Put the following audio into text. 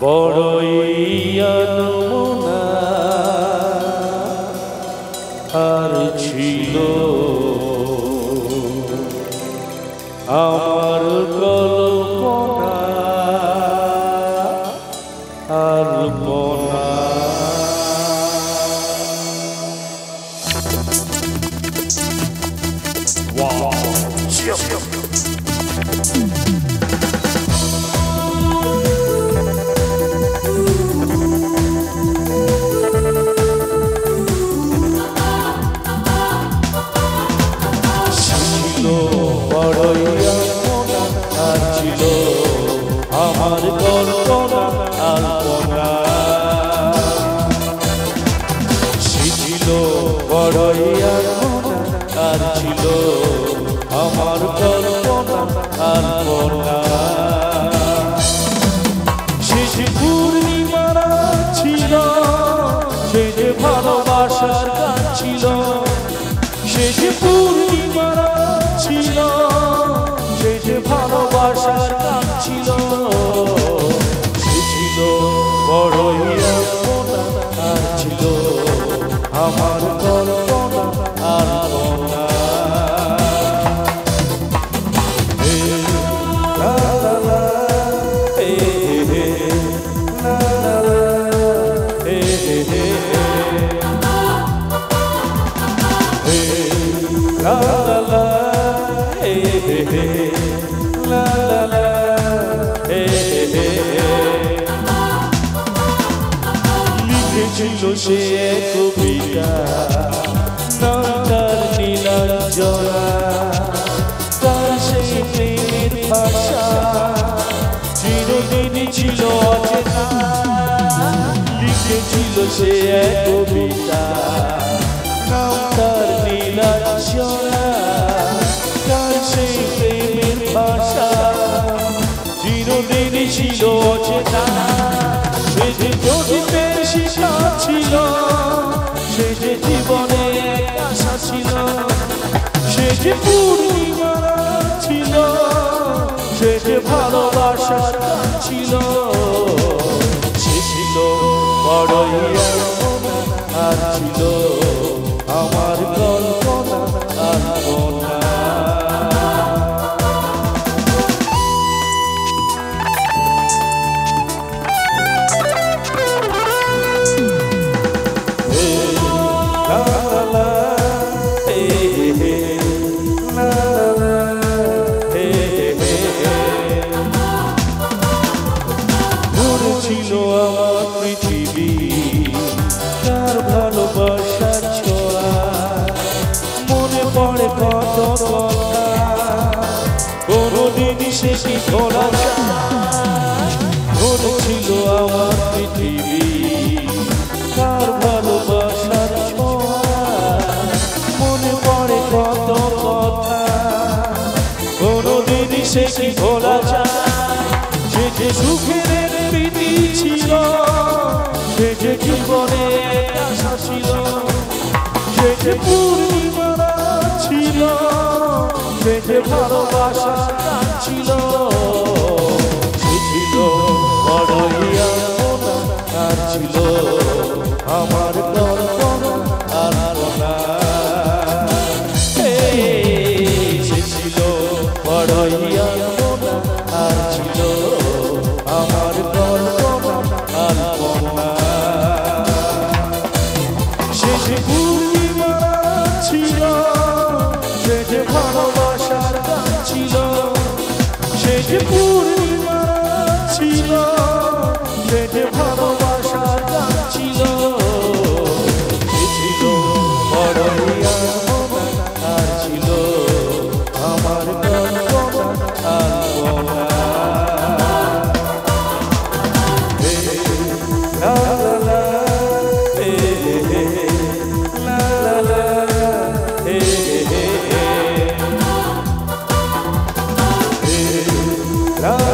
বড়ই আনমনা আর ছিল আমার কল্পনা আলপনা। বড়ই আনমনা আর ছিল আমার কল্পনা আলপনা। সে ছিল বড়ই আনমনা আর ছিল আমার কল্পনা আলপনা। শেষ পূর্ণিমার ছিল সে যে ভালোবাসার গান ছিল। শেষ পূর্ণিমার ছিল সে যে ভালোবাসার গান ছিল। সে ছিল বড়ই আনমনা আর ছিল আমার কল্পনা আলপনা। লিখেছিল সে কবিতা নাম তার নীলাঞ্জনা। তার সেই প্রেমের ভাষা চিরদিনই ছিল অচেনা। লিখেছিল সে কবিতা নাম তার নীলাঞ্জনা। তার সেই প্রেমের ভাষা চিরদিনই ছিল অচেনা। সে যে জ্যোতিষের শিখা ছিল সে যে জীবনে এক আশা ছিল। সে যে পূর্ণিমা ছিল সে যে ভালোবাসার গান ছিল। সে ছিল বড়ই আনমনা আর ছিল আমার কল্পনা আলপনা। ছিল আমার পৃথিবী তার ভালোবাসার ছোঁয়া। মনে পড়ে কত কথা কোনদিনই সে কি ভোলা যায়। ছিল আমার পৃথিবী তার ভালোবাসার ছোঁয়া। মনে পড়ে কত কথা কোনদিনই সে কি ভোলা যায়। সে যে সুখের প্রীতি ছিল সে যে জীবনে আশা ছিল। সে যে পূর্ণিমা ছিল সে যে ভালোবাসার গান ছিল। সে ছিল বড়ই আনমনা আর ছিল আমার কল্পনা আলপনা। সে ছিল বড়ই আনমনা আর ছিল আমার কল্পনা আলপনা। সে যে পূর্ণিমা ছিল সে যে ভালোবাসার গান ছিল। সে যে পূর্ণিমা ছিল সে যে ভালোবাসার গান ছিল। সে ছিল বড়ই আনমনা আর ছিল আমার কল্পনা আলপনা। La